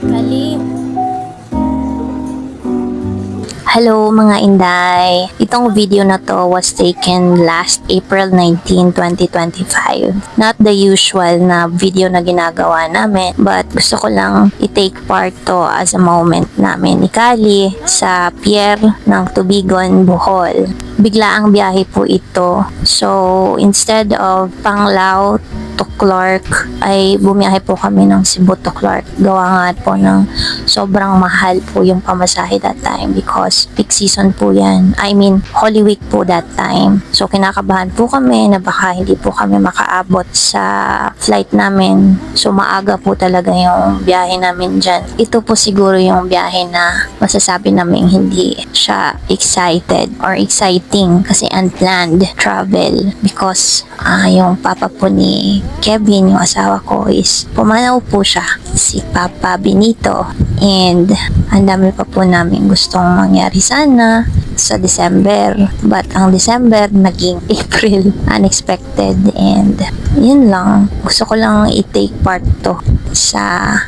Kali. Hello mga Inday! Itong video na to was taken last April 19, 2025. Not the usual na video na ginagawa namin, but gusto ko lang i-take part to as a moment namin ni Kali sa pier ng Tubigon, Bohol. Bigla ang biyahe po ito. So, instead of Panglao to Clark, ay bumiyahe po kami ng Cebu to Clark. Gawa nga po ng sobrang mahal po yung pamasahe that time because peak season po yan. I mean, Holy Week po that time. So, kinakabahan po kami na baka hindi po kami makaabot sa flight namin. So, maaga po talaga yung biyahe namin dyan. Ito po siguro yung biyahe na masasabi namin hindi siya excited or exciting kasi unplanned travel because yung papa po ni Kevin, yung asawa ko, is pumanaw po siya, si Papa Benito, and ang dami pa po namin gustong mangyari sana sa December, but ang December naging April, unexpected, and yun lang, gusto ko lang i-take part to sa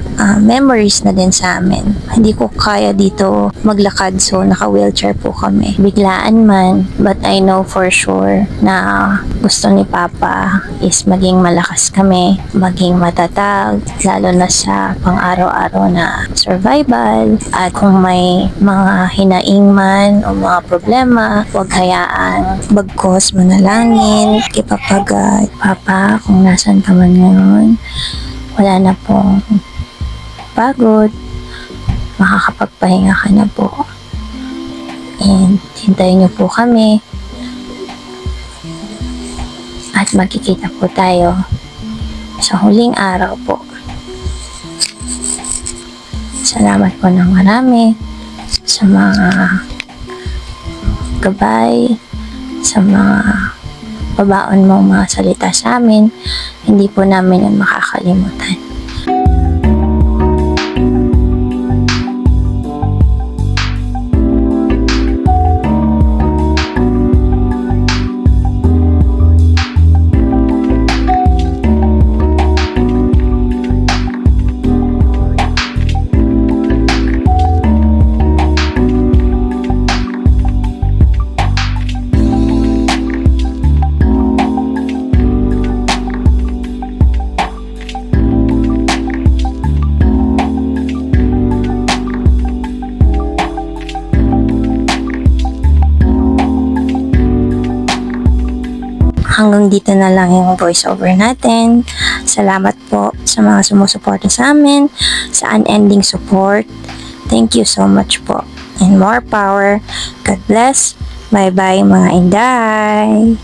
memories na din sa amin. Hindi ko kaya dito maglakad, so naka-wheelchair po kami. Biglaan man, but I know for sure na gusto ni Papa is maging malakas kami, maging matatag, lalo na sa pang-araw-araw na survival. At kung may mga hinaing man o mga problema, huwag hayaan, bagkos manalangin kay Papa God. Papa, kung nasan ka man ngayon, wala na pong pagod, makakapagpahinga ka na po, and hintayin niyo po kami at magkikita po tayo sa huling araw po. Salamat po ng marami sa mga gabay, sa mga babaon mong mga salita sa amin. Hindi po namin yan makakalimutan. Hanggang dito na lang yung voiceover natin. Salamat po sa mga sumusuporta sa amin, sa unending support. Thank you so much po. And more power. God bless. Bye-bye mga Inday.